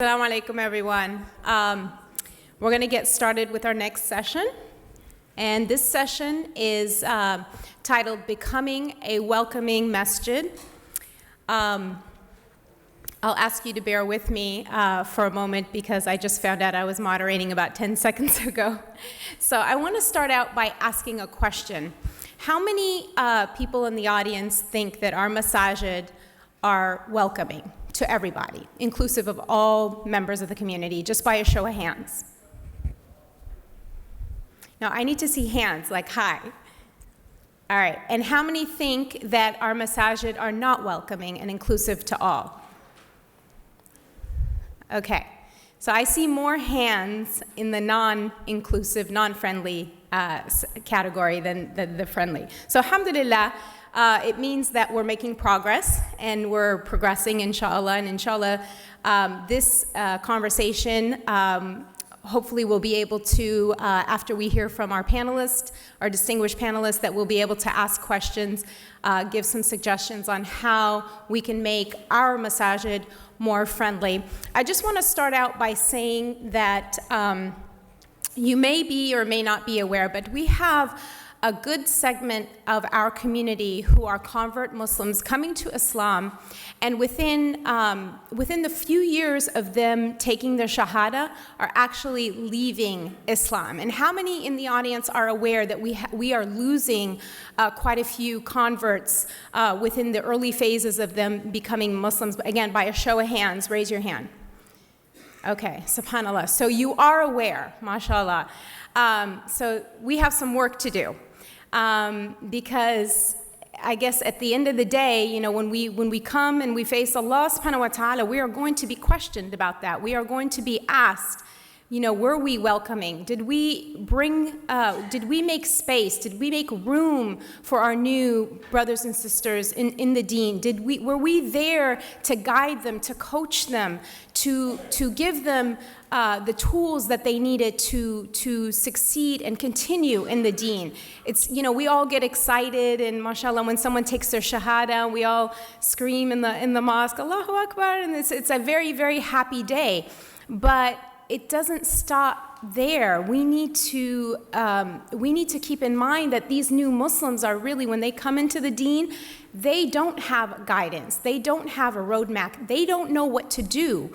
Assalamu alaikum, everyone. We're going to get started with our next session. And this session is titled Becoming a Welcoming Masjid. I'll ask you to bear with me for a moment because I just found out I was moderating about 10 seconds ago. So I want to start out by asking a question. How many people in the audience think that our masajid are welcoming to everybody, inclusive of all members of the community, just by a show of hands? Now, I need to see hands, like hi. All right, and how many think that our masajid are not welcoming and inclusive to all? Okay, so I see more hands in the non-inclusive, non-friendly category than the friendly. So alhamdulillah, it means that we're making progress and we're progressing, inshallah. And inshallah, this conversation hopefully we'll be able to, after we hear from our panelists, our distinguished panelists, that we'll be able to ask questions, give some suggestions on how we can make our masajid more friendly. I just want to start out by saying that you may be or may not be aware, but we have a good segment of our community who are convert Muslims coming to Islam, and within the few years of them taking their shahada are actually leaving Islam. And how many in the audience are aware that we are losing quite a few converts within the early phases of them becoming Muslims? Again, by a show of hands, raise your hand. Okay, subhanAllah. So you are aware, mashallah. So we have some work to do. Because I guess at the end of the day, you know, when we come and we face Allah subhanahu wa ta'ala, we are going to be questioned about that. We are going to be asked, you know, were we welcoming? Did we make space? Did we make room for our new brothers and sisters in the deen? Were we there to guide them, to coach them, to give them the tools that they needed to succeed and continue in the deen? It's, you know, we all get excited, and mashallah, when someone takes their shahada, we all scream in the mosque, Allahu Akbar, and it's a very, very happy day. But it doesn't stop there. We need to keep in mind that these new Muslims are really, when they come into the deen, they don't have guidance. They don't have a roadmap. They don't know what to do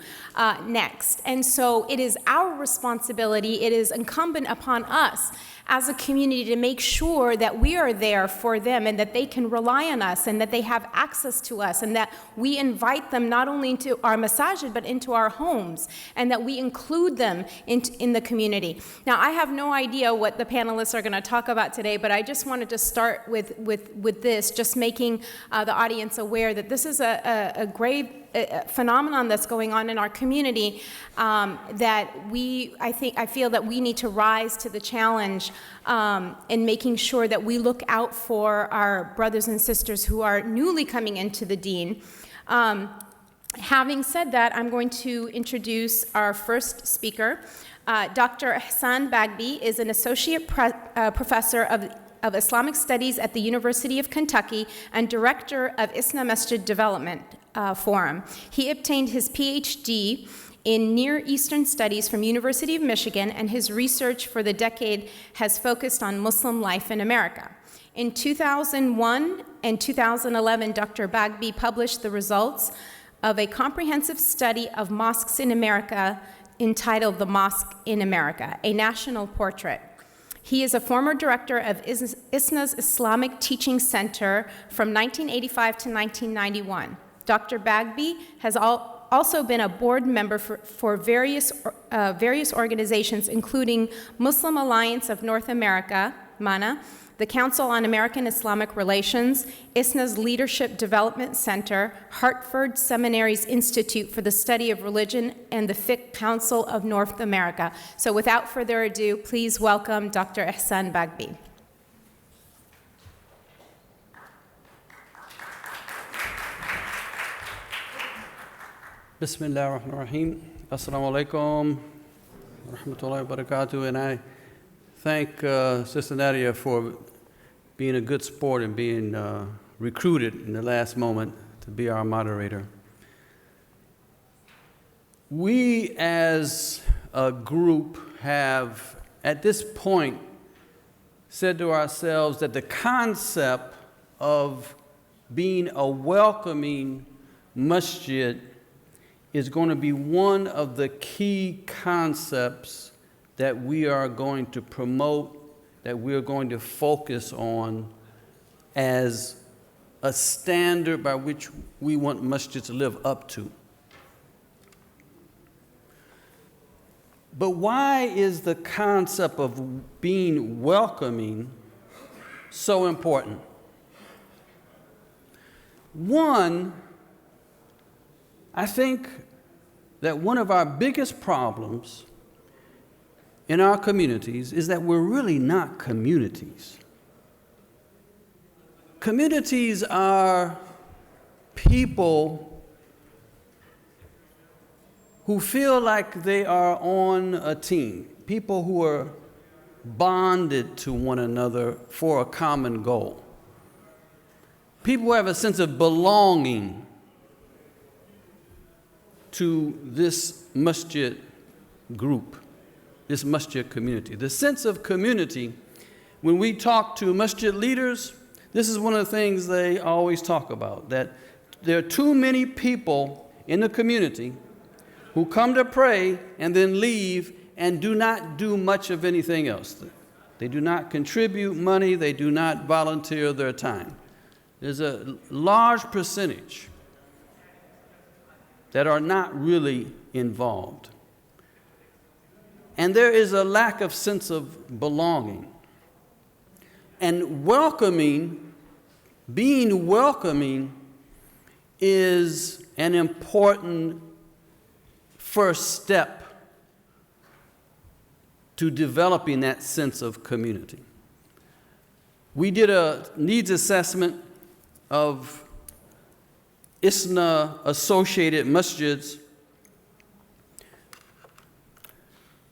next. And so it is our responsibility, it is incumbent upon us as a community to make sure that we are there for them and that they can rely on us and that they have access to us and that we invite them not only into our masajid but into our homes and that we include them in the community. Now, I have no idea what the panelists are going to talk about today, but I just wanted to start with this, just making the audience aware that this is a grave phenomenon that's going on in our community, that I feel that we need to rise to the challenge in making sure that we look out for our brothers and sisters who are newly coming into the deen. Having said that, I'm going to introduce our first speaker. Dr. Ihsan Bagby is an associate professor of Islamic Studies at the University of Kentucky and director of ISNA Masjid Development Forum. He obtained his PhD in Near Eastern Studies from University of Michigan, and his research for the decade has focused on Muslim life in America. In 2001 and 2011, Dr. Bagby published the results of a comprehensive study of mosques in America entitled The Mosque in America, a National Portrait. He is a former director of ISNA's Islamic Teaching Center from 1985 to 1991. Dr. Bagby has also been a board member for various organizations, including Muslim Alliance of North America, MANA, the Council on American Islamic Relations, ISNA's Leadership Development Center, Hartford Seminary's Institute for the Study of Religion, and the Fiqh Council of North America. So without further ado, please welcome Dr. Ihsan Bagby. Bismillah ar-Rahman ar-Rahim. Assalamu alaikum wa rahmatullahi wa barakatuh. And I thank Sister Nadia for being a good sport and being recruited in the last moment to be our moderator. we as a group have, at this point, said to ourselves that the concept of being a welcoming masjid is going to be one of the key concepts that we are going to promote, that we are going to focus on as a standard by which we want masjid to live up to. But why is the concept of being welcoming so important? One, I think that one of our biggest problems in our communities is that we're really not communities. Communities are people who feel like they are on a team, people who are bonded to one another for a common goal. People who have a sense of belonging to this masjid group, this masjid community. The sense of community, when we talk to masjid leaders, this is one of the things they always talk about, that there are too many people in the community who come to pray and then leave and do not do much of anything else. They do not contribute money, they do not volunteer their time. There's a large percentage that are not really involved. And there is a lack of sense of belonging. And being welcoming is an important first step to developing that sense of community. We did a needs assessment of ISNA associated masjids,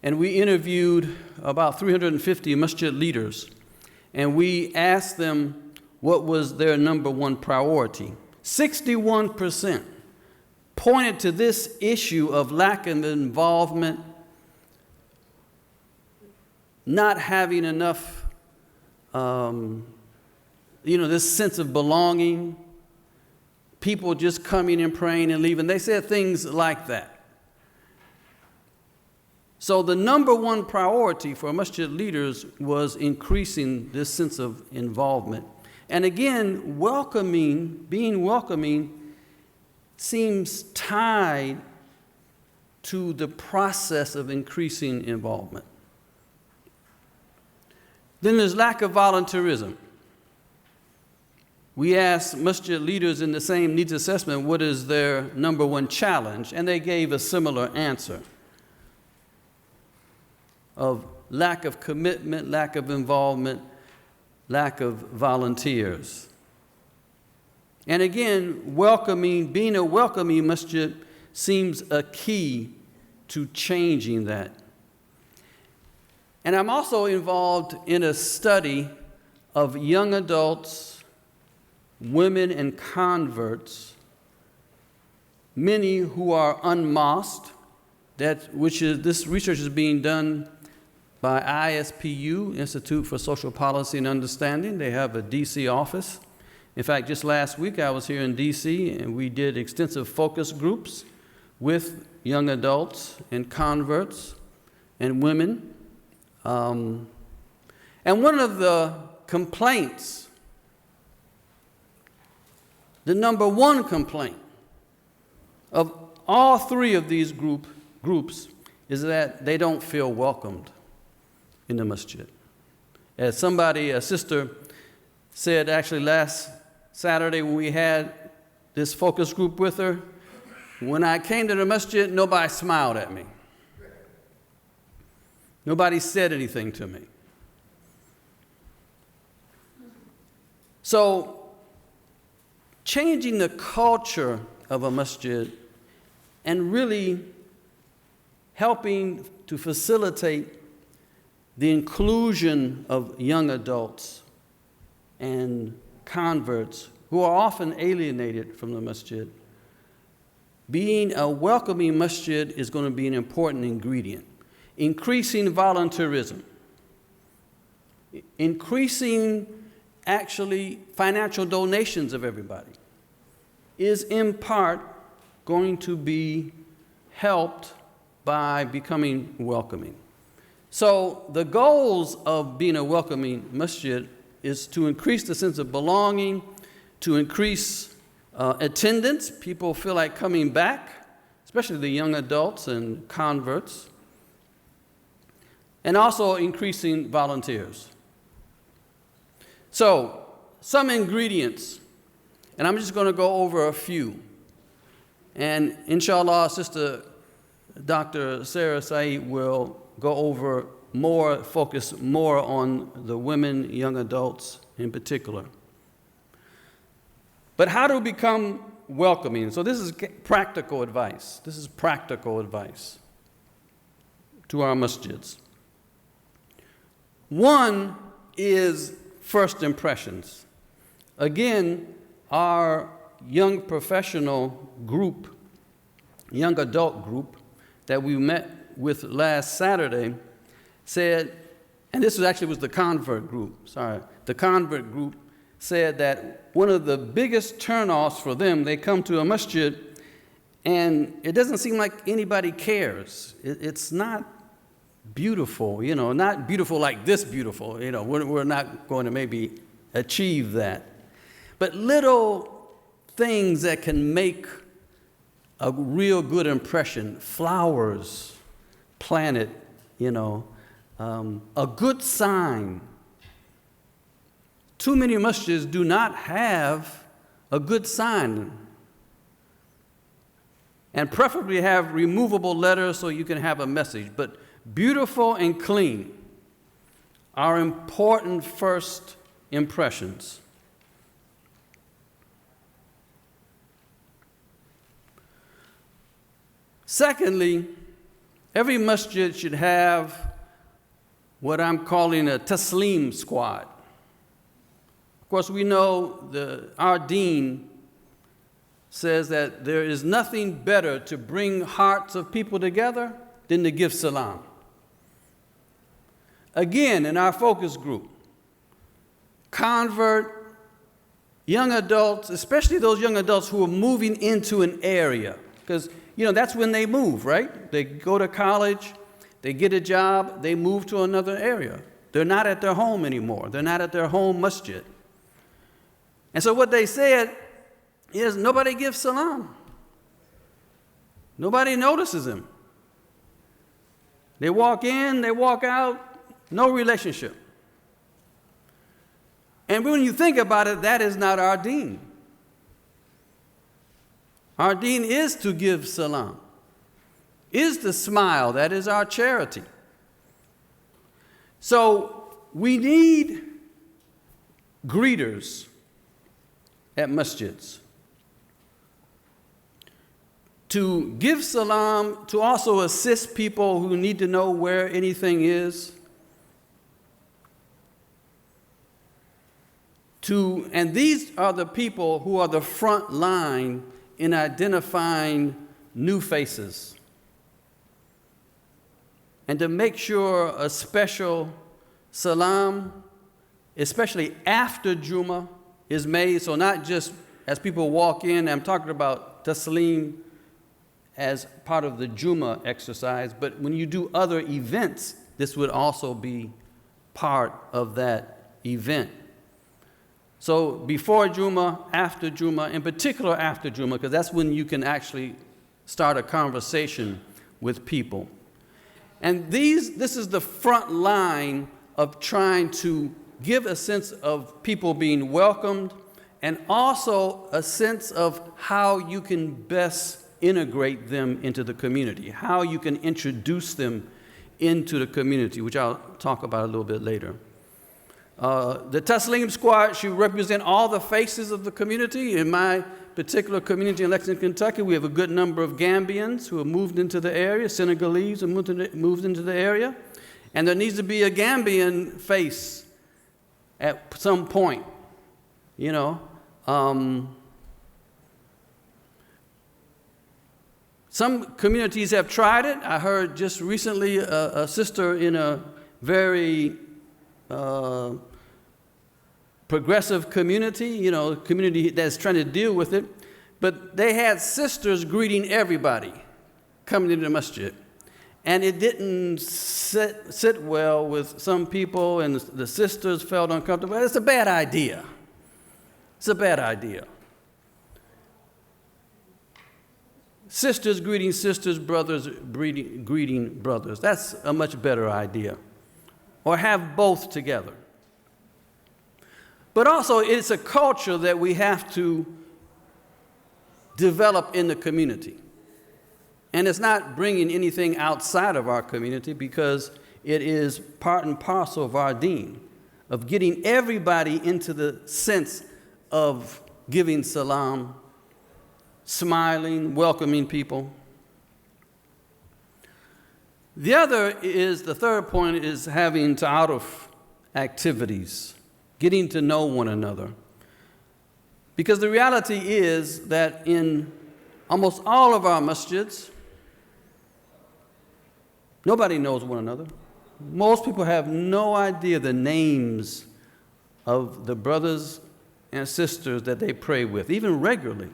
and we interviewed about 350 masjid leaders, and we asked them what was their number one priority. 61% pointed to this issue of lack of involvement, not having enough, this sense of belonging, people just coming and praying and leaving. They said things like that. So the number one priority for masjid leaders was increasing this sense of involvement. And again, being welcoming, seems tied to the process of increasing involvement. Then there's lack of volunteerism. We asked masjid leaders in the same needs assessment what is their number one challenge, and they gave a similar answer of lack of commitment, lack of involvement, lack of volunteers. And again, being a welcoming masjid seems a key to changing that. And I'm also involved in a study of young adults, women and converts, many who are unmosqued, this research is being done by ISPU, Institute for Social Policy and Understanding. They have a DC office. In fact, just last week I was here in DC and we did extensive focus groups with young adults and converts and women. And one of the complaints, the number one complaint of all three of these groups is that they don't feel welcomed in the masjid. As a sister said actually last Saturday when we had this focus group with her, when I came to the masjid, nobody smiled at me. Nobody said anything to me. So, changing the culture of a masjid and really helping to facilitate the inclusion of young adults and converts who are often alienated from the masjid being a welcoming masjid is going to be an important ingredient. Increasing volunteerism, increasing actually financial donations of everybody is in part going to be helped by becoming welcoming. So the goals of being a welcoming masjid is to increase the sense of belonging, to increase attendance. People feel like coming back, especially the young adults and converts, and also increasing volunteers. So, some ingredients, and I'm just going to go over a few. And inshallah, Sister Dr. Sarah Sayeed will go over more, focus more on the women, young adults in particular. But how to become welcoming? So this is practical advice. This is practical advice to our masjids. One is first impressions. Again, our young professional group, young adult group that we met with last Saturday said, and this was the convert group, the convert group said that one of the biggest turnoffs for them, they come to a masjid and it doesn't seem like anybody cares. It's not beautiful, not beautiful like this beautiful, we're not going to maybe achieve that. But little things that can make a real good impression, flowers planted, a good sign. Too many masjids do not have a good sign. And preferably have removable letters so you can have a message. But beautiful and clean are important first impressions. Secondly, every masjid should have what I'm calling a taslim squad. Of course, we know our dean says that there is nothing better to bring hearts of people together than to give salam. Again, in our focus group, convert, young adults, especially those young adults who are moving into an area, because that's when they move, right? They go to college, they get a job, they move to another area. They're not at their home anymore. They're not at their home masjid. And so what they said is nobody gives salam. Nobody notices them. They walk in, they walk out, no relationship. And when you think about it, that is not our deen. Our deen is to give salam, is to smile. That is our charity. So we need greeters at masjids to give salam, to also assist people who need to know where anything is, and these are the people who are the front line in identifying new faces. And to make sure a special salam, especially after Jummah, is made, so not just as people walk in. I'm talking about taslim as part of the Jummah exercise, but when you do other events, this would also be part of that event. So before Jummah, after Jummah, in particular after Jummah, because that's when you can actually start a conversation with people. And this is the front line of trying to give a sense of people being welcomed and also a sense of how you can best integrate them into the community, how you can introduce them into the community, which I'll talk about a little bit later. The Taslim Squad should represent all the faces of the community. In my particular community in Lexington, Kentucky, we have a good number of Gambians who have moved into the area, Senegalese who moved into the area, and there needs to be a Gambian face at some point, Some communities have tried it. I heard just recently a sister in a very progressive community, community that's trying to deal with it, but they had sisters greeting everybody coming into the masjid. And it didn't sit well with some people, and the sisters felt uncomfortable. It's a bad idea. It's a bad idea. Sisters greeting sisters, brothers greeting brothers. That's a much better idea. Or have both together. But also, it's a culture that we have to develop in the community. And it's not bringing anything outside of our community, because it is part and parcel of our deen, of getting everybody into the sense of giving salam, smiling, welcoming people. The third point is having ta'aruf activities, getting to know one another. Because the reality is that in almost all of our masjids, nobody knows one another. Most people have no idea the names of the brothers and sisters that they pray with, even regularly.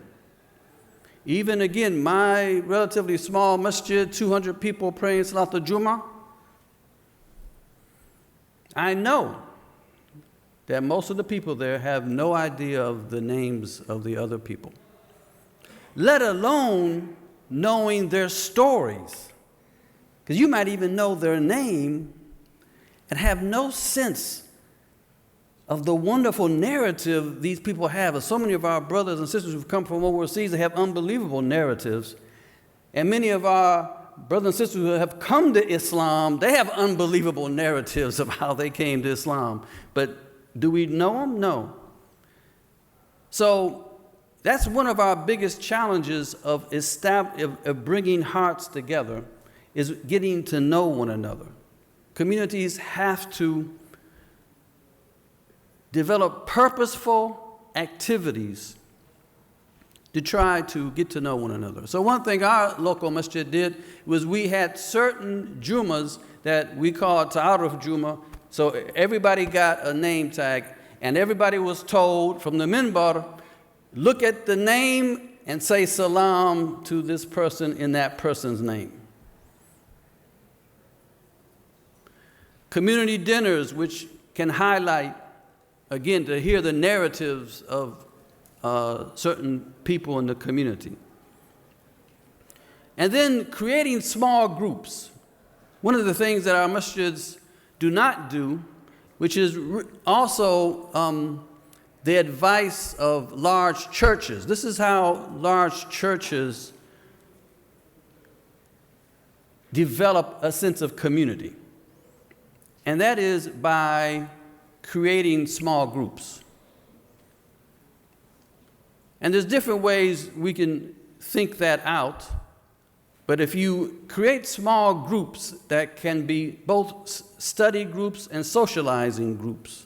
Even again, my relatively small masjid, 200 people praying Salat al-Jum'ah, I know that most of the people there have no idea of the names of the other people, let alone knowing their stories. Because you might even know their name and have no sense of the wonderful narrative these people have. So many of our brothers and sisters who've come from overseas, they have unbelievable narratives. And many of our brothers and sisters who have come to Islam, they have unbelievable narratives of how they came to Islam. But do we know them? No. So that's one of our biggest challenges of bringing hearts together, is getting to know one another. Communities have to develop purposeful activities to try to get to know one another. So one thing our local masjid did was we had certain Jummahs that we called Ta'aruf Jummah. So everybody got a name tag, and everybody was told from the minbar, look at the name and say salam to this person in that person's name. Community dinners, which can highlight, again, to hear the narratives of certain people in the community. And then creating small groups. One of the things that our masjids do not do, which is also the advice of large churches. This is how large churches develop a sense of community. And that is by creating small groups. And there's different ways we can think that out. But if you create small groups that can be both study groups and socializing groups,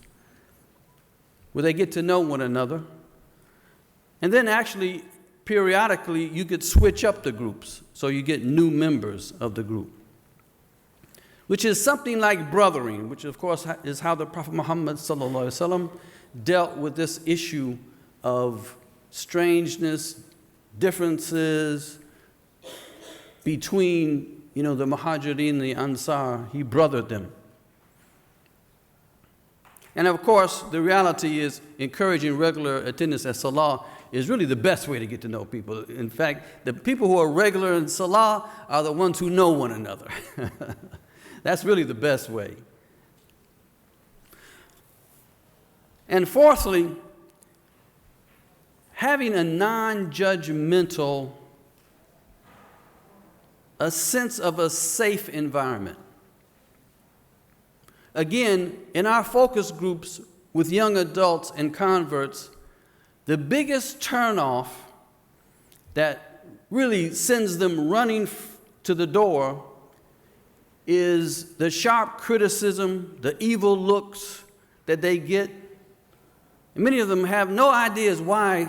where they get to know one another, and then actually, periodically, you could switch up the groups, so you get new members of the group, which is something like brothering, which of course is how the Prophet Muhammad ﷺ dealt with this issue of strangeness, differences between, the Muhajirin and the Ansar. He brothered them. And of course, the reality is encouraging regular attendance at Salah is really the best way to get to know people. In fact, the people who are regular in Salah are the ones who know one another. That's really the best way. And fourthly, having a non-judgmental, a sense of a safe environment. Again, in our focus groups with young adults and converts, the biggest turnoff that really sends them running to the door is the sharp criticism, the evil looks that they get. And many of them have no ideas why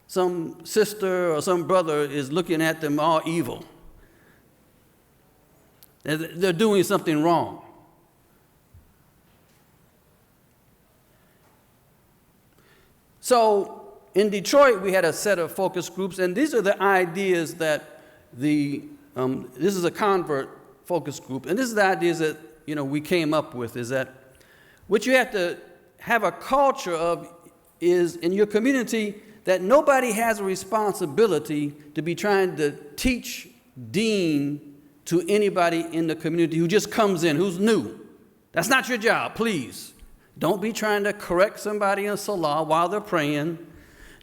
some sister or some brother is looking at them all evil. They're doing something wrong. So in Detroit, we had a set of focus groups, and these are the ideas that this is a convert focus group, and this is the ideas that we came up with, is that what you have to have a culture of is in your community that nobody has a responsibility to be trying to teach deen to anybody in the community who just comes in, who's new. That's not your job, please. Don't be trying to correct somebody in Salah while they're praying.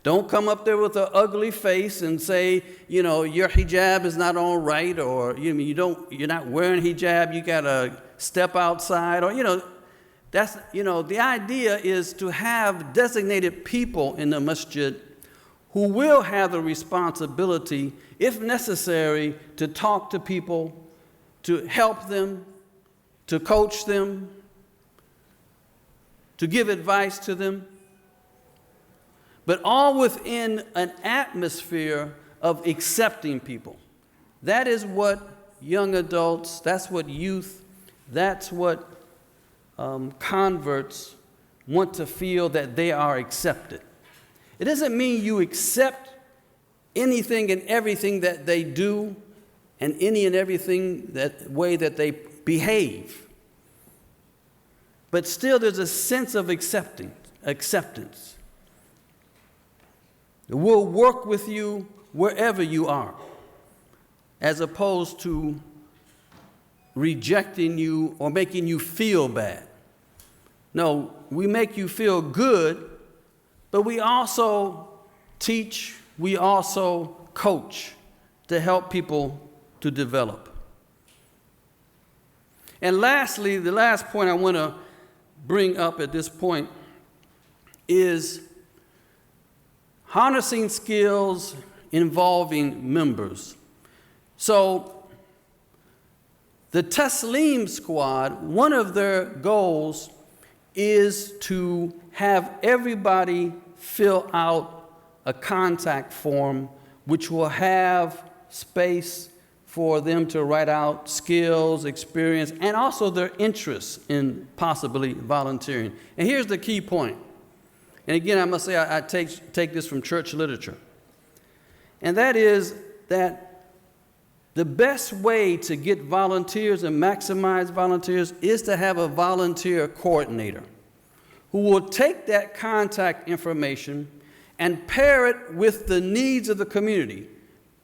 Don't come up there with an ugly face and say, your hijab is not all right, or you're not wearing hijab, you gotta step outside, or that's the idea is to have designated people in the masjid who will have the responsibility, if necessary, to talk to people, to help them, to coach them, to give advice to them, but all within an atmosphere of accepting people. That is what young adults, that's what youth, that's what converts want to feel, that they are accepted. It doesn't mean you accept anything and everything that they do and any and everything that way that they behave. But still there's a sense of acceptance. We'll work with you wherever you are, as opposed to rejecting you or making you feel bad. No, we make you feel good, but we also teach, we also coach to help people to develop. And lastly, the last point I want to bring up at this point is harnessing skills involving members. So the Taslim squad, one of their goals is to have everybody fill out a contact form which will have space for them to write out skills, experience, and also their interests in possibly volunteering. And here's the key point. And again, I must say I take this from church literature. And that is that the best way to get volunteers and maximize volunteers is to have a volunteer coordinator who will take that contact information and pair it with the needs of the community,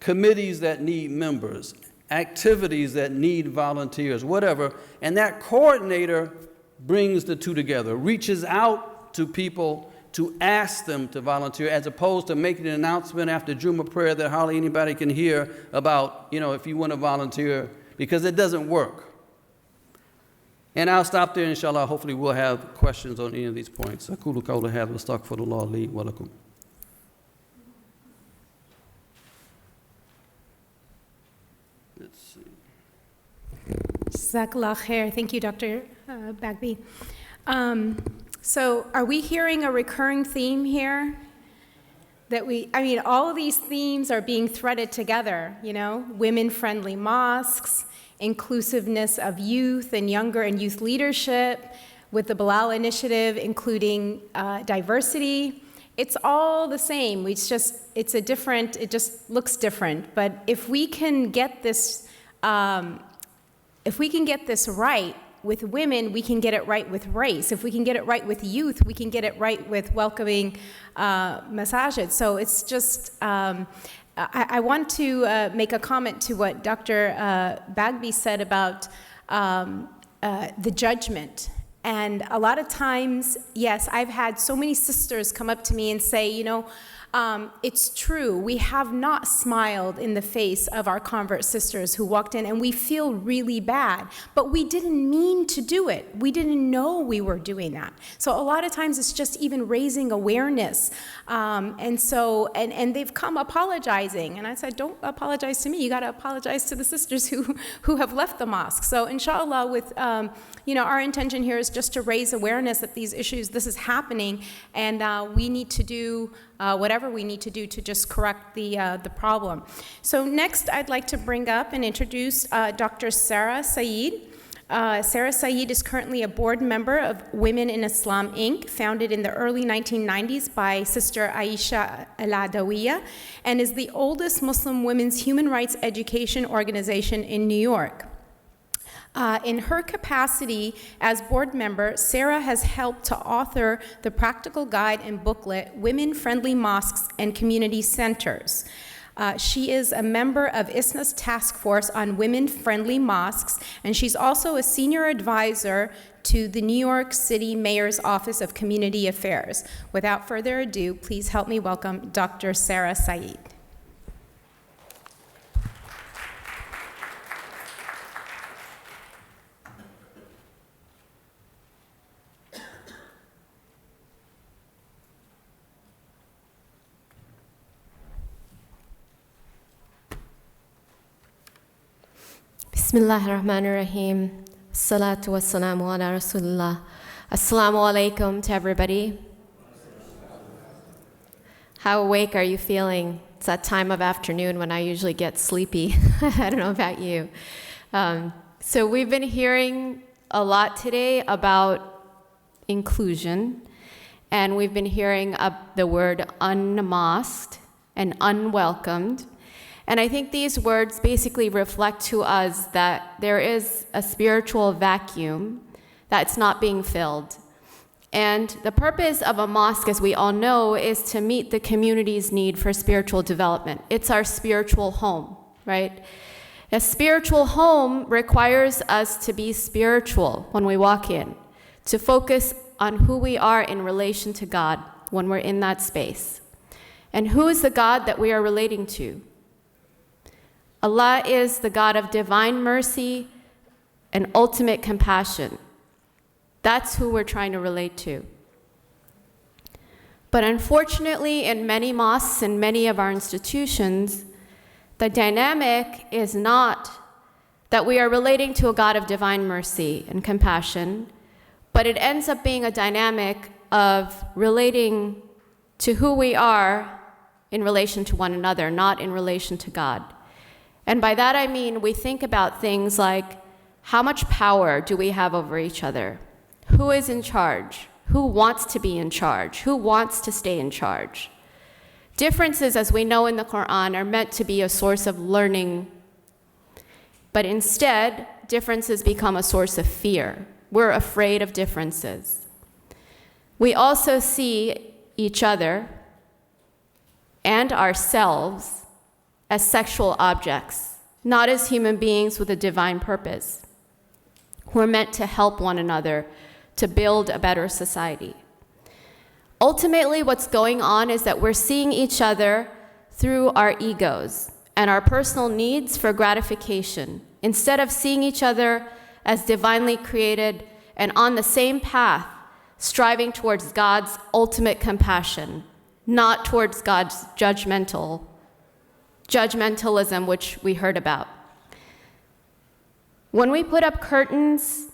committees that need members, activities that need volunteers, whatever. And that coordinator brings the two together, reaches out to people to ask them to volunteer, as opposed to making an announcement after Jummah prayer that hardly anybody can hear about, if you want to volunteer, because it doesn't work. And I'll stop there, inshallah. Hopefully we'll have questions on any of these points. أقول قولي هذا واستغفر الله لي ولكم. Let's see. Jazakallah khair. Thank you, Dr. Bagby. So are we hearing a recurring theme here? All of these themes are being threaded together, women-friendly mosques, inclusiveness of youth and younger and youth leadership, with the Bilal Initiative, including diversity. It's all the same. It just looks different. But if we can get this right with women, we can get it right with race. If we can get it right with youth, we can get it right with welcoming masajid. So it's just, I want to make a comment to what Dr. Bagby said about the judgment. And a lot of times, yes, I've had so many sisters come up to me and say, it's true, we have not smiled in the face of our convert sisters who walked in, and we feel really bad, but we didn't mean to do it. We didn't know we were doing that. So a lot of times it's just even raising awareness. And they've come apologizing, and I said, don't apologize to me, you gotta apologize to the sisters who have left the mosque. So inshallah, with our intention here is just to raise awareness that this is happening, and we need to do whatever we need to do to just correct the problem. So next, I'd like to bring up and introduce Dr. Sarah Sayeed. Sarah Sayeed is currently a board member of Women in Islam, Inc., founded in the early 1990s by Sister Aisha Al-Adawiya, and is the oldest Muslim women's human rights education organization in New York. In her capacity as board member, Sarah has helped to author the practical guide and booklet, Women-Friendly Mosques and Community Centers. She is a member of ISNA's task force on women-friendly mosques, and she's also a senior advisor to the New York City Mayor's Office of Community Affairs. Without further ado, please help me welcome Dr. Sarah Sayeed. Bismillahirrahmanirrahim. Salatu wassalamu ala Rasulullah. Assalamu alaikum to everybody. How awake are you feeling? It's that time of afternoon when I usually get sleepy. I don't know about you. So we've been hearing a lot today about inclusion, and we've been hearing the word unmasked and unwelcomed. And I think these words basically reflect to us that there is a spiritual vacuum that's not being filled. And the purpose of a mosque, as we all know, is to meet the community's need for spiritual development. It's our spiritual home, right? A spiritual home requires us to be spiritual when we walk in, to focus on who we are in relation to God when we're in that space. And who is the God that we are relating to? Allah is the God of divine mercy and ultimate compassion. That's who we're trying to relate to. But unfortunately, in many mosques and many of our institutions, the dynamic is not that we are relating to a God of divine mercy and compassion, but it ends up being a dynamic of relating to who we are in relation to one another, not in relation to God. And by that I mean we think about things like, how much power do we have over each other? Who is in charge? Who wants to be in charge? Who wants to stay in charge? Differences, as we know in the Quran, are meant to be a source of learning, but instead, differences become a source of fear. We're afraid of differences. We also see each other and ourselves as sexual objects, not as human beings with a divine purpose. We're meant to help one another to build a better society. Ultimately, what's going on is that we're seeing each other through our egos and our personal needs for gratification, instead of seeing each other as divinely created and on the same path, striving towards God's ultimate compassion, not towards God's judgmentalism, which we heard about. When we put up curtains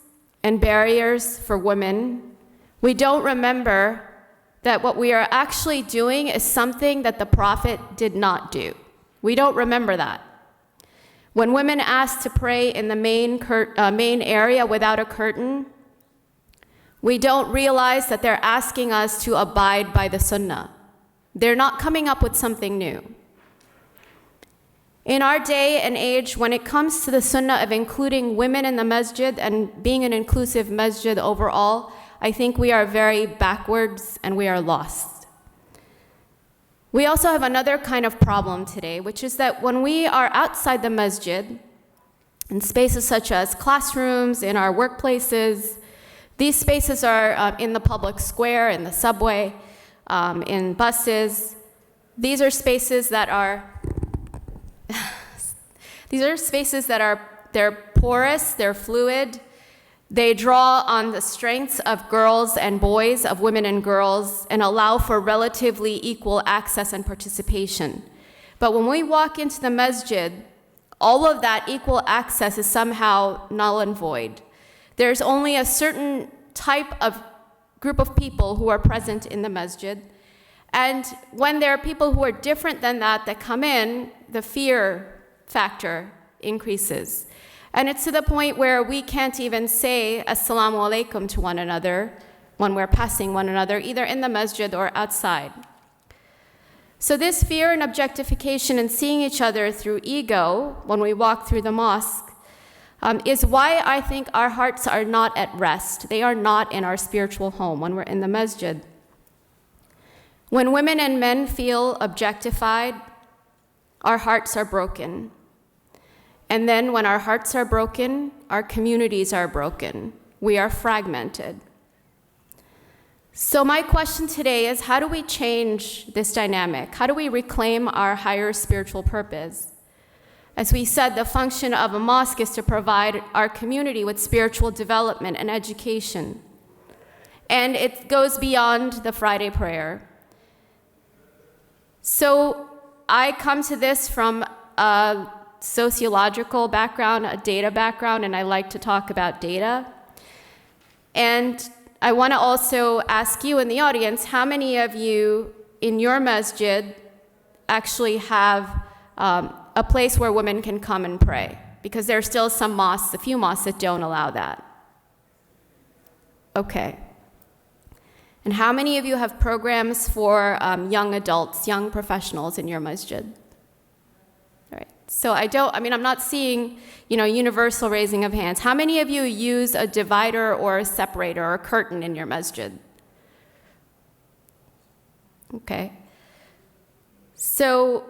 and barriers for women, we don't remember that what we are actually doing is something that the Prophet did not do. We don't remember that. When women asked to pray in the main area without a curtain, we don't realize that they're asking us to abide by the sunnah. They're not coming up with something new. In our day and age, when it comes to the sunnah of including women in the masjid and being an inclusive masjid overall, I think we are very backwards and we are lost. We also have another kind of problem today, which is that when we are outside the masjid, in spaces such as classrooms, in our workplaces, these spaces are in the public square, in the subway, in buses. These are spaces that are they're porous, they're fluid. They draw on the strengths of girls and boys, of women and girls, and allow for relatively equal access and participation. But when we walk into the masjid, all of that equal access is somehow null and void. There's only a certain type of group of people who are present in the masjid, And when there are people who are different than that come in, the fear factor increases. And it's to the point where we can't even say assalamu alaikum to one another when we're passing one another, either in the masjid or outside. So this fear and objectification and seeing each other through ego when we walk through the mosque is why I think our hearts are not at rest. They are not in our spiritual home when we're in the masjid. When women and men feel objectified, our hearts are broken. And then when our hearts are broken, our communities are broken. We are fragmented. So my question today is, how do we change this dynamic? How do we reclaim our higher spiritual purpose? As we said, the function of a mosque is to provide our community with spiritual development and education. And it goes beyond the Friday prayer. So I come to this from a sociological background, a data background, and I like to talk about data. And I want to also ask you in the audience, how many of you in your masjid actually have a place where women can come and pray? Because there are still some mosques, a few mosques that don't allow that. Okay. And how many of you have programs for young adults, young professionals in your masjid? All right. So I'm not seeing, universal raising of hands. How many of you use a divider or a separator or a curtain in your masjid? Okay. So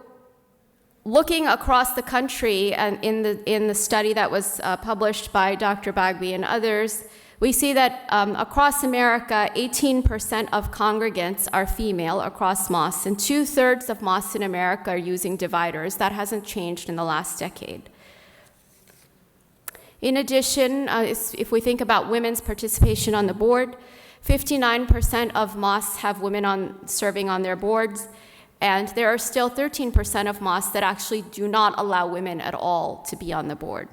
looking across the country and in the study that was published by Dr. Bagby and others, we see that across America, 18% of congregants are female across mosques, and 2/3 of mosques in America are using dividers. That hasn't changed in the last decade. In addition, if we think about women's participation on the board, 59% of mosques have women serving on their boards, and there are still 13% of mosques that actually do not allow women at all to be on the board.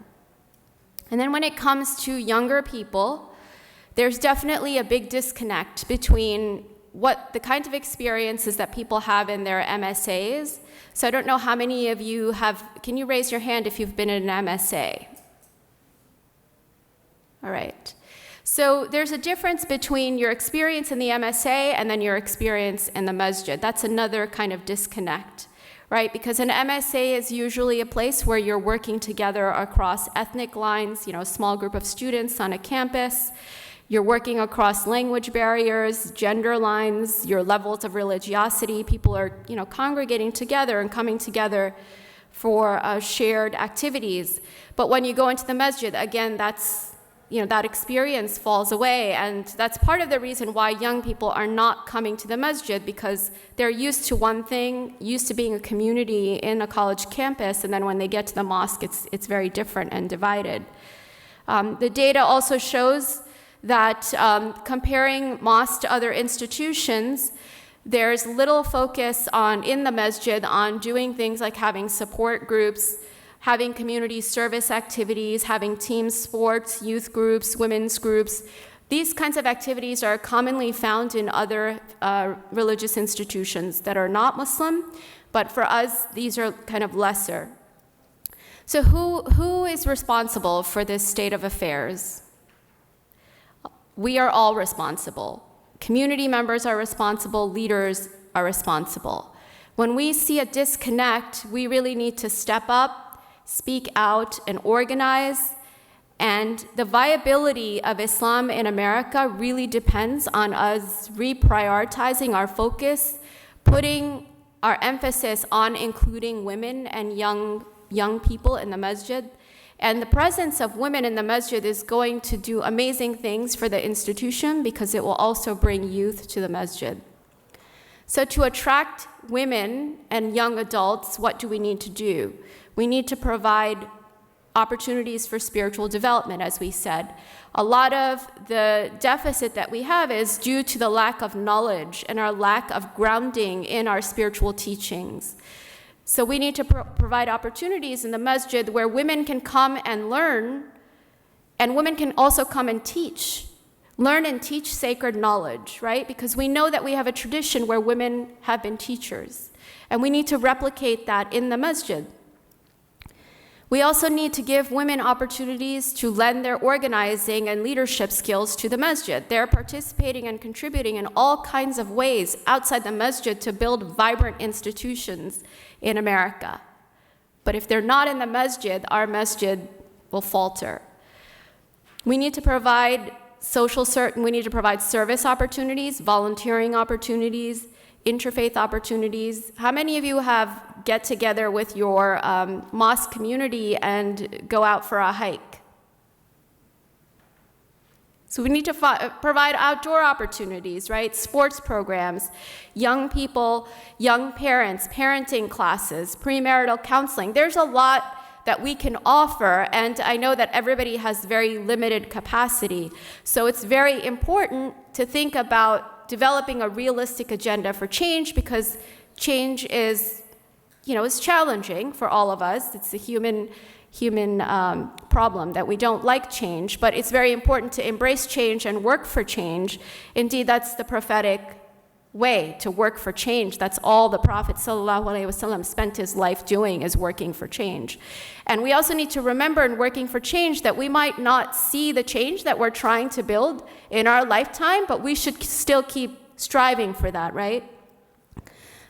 And then when it comes to younger people, there's definitely a big disconnect between what the kinds of experiences that people have in their MSAs. So I don't know how many of you can you raise your hand if you've been in an MSA? All right. So there's a difference between your experience in the MSA and then your experience in the masjid. That's another kind of disconnect, right? Because an MSA is usually a place where you're working together across ethnic lines, a small group of students on a campus. You're working across language barriers, gender lines, your levels of religiosity. People are, congregating together and coming together for shared activities. But when you go into the masjid, again, that experience falls away. And that's part of the reason why young people are not coming to the masjid, because they're used to one thing, used to being a community in a college campus, and then when they get to the mosque, it's very different and divided. The data also shows that comparing mosques to other institutions, there's little focus in the masjid on doing things like having support groups, having community service activities, having team sports, youth groups, women's groups. These kinds of activities are commonly found in other religious institutions that are not Muslim, but for us, these are kind of lesser. So who is responsible for this state of affairs? We are all responsible. Community members are responsible, leaders are responsible. When we see a disconnect, we really need to step up, speak out, and organize. And the viability of Islam in America really depends on us reprioritizing our focus, putting our emphasis on including women and young people in the masjid. And the presence of women in the masjid is going to do amazing things for the institution because it will also bring youth to the masjid. So to attract women and young adults, what do we need to do? We need to provide opportunities for spiritual development, as we said. A lot of the deficit that we have is due to the lack of knowledge and our lack of grounding in our spiritual teachings. So we need to provide opportunities in the masjid where women can come and learn, and women can also come and teach. learn and teach sacred knowledge, right? Because we know that we have a tradition where women have been teachers, and we need to replicate that in the masjid. We also need to give women opportunities to lend their organizing and leadership skills to the masjid. They're participating and contributing in all kinds of ways outside the masjid to build vibrant institutions in America. But if they're not in the masjid, our masjid will falter. We need to provide we need to provide service opportunities, volunteering opportunities, interfaith opportunities. How many of you have get together with your mosque community and go out for a hike? So we need to provide outdoor opportunities, right? Sports programs, young people, young parents, parenting classes, premarital counseling. There's a lot that we can offer, and I know that everybody has very limited capacity. So it's very important to think about developing a realistic agenda for change, because change is challenging for all of us. It's a human problem that we don't like change, but it's very important to embrace change and work for change. Indeed, that's the prophetic way, to work for change. That's all the Prophet ﷺ spent his life doing, is working for change. And we also need to remember, in working for change, that we might not see the change that we're trying to build in our lifetime, but we should still keep striving for that, right?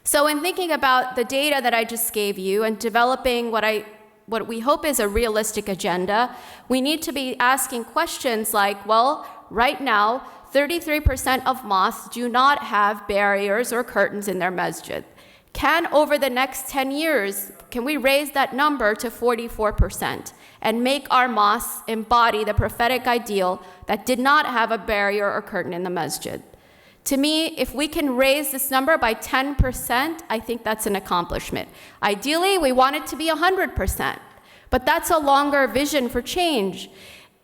So in thinking about the data that I just gave you and developing what we hope is a realistic agenda, we need to be asking questions like, well, right now, 33% of mosques do not have barriers or curtains in their masjid. Over the next 10 years, can we raise that number to 44% and make our mosques embody the prophetic ideal that did not have a barrier or curtain in the masjid? To me, if we can raise this number by 10%, I think that's an accomplishment. Ideally, we want it to be 100%, but that's a longer vision for change.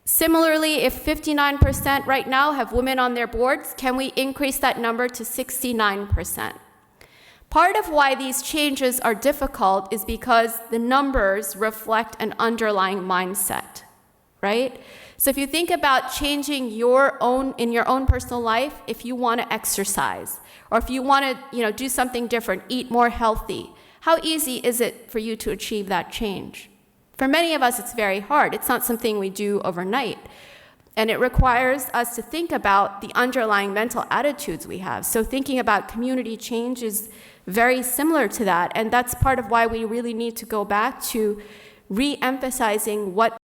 Similarly, if 59% right now have women on their boards, can we increase that number to 69%? Part of why these changes are difficult is because the numbers reflect an underlying mindset, right? So if you think about changing in your own personal life, if you want to exercise, or if you want to do something different, eat more healthy, how easy is it for you to achieve that change? For many of us, it's very hard. It's not something we do overnight. And it requires us to think about the underlying mental attitudes we have. So thinking about community change is very similar to that. And that's part of why we really need to go back to re-emphasizing what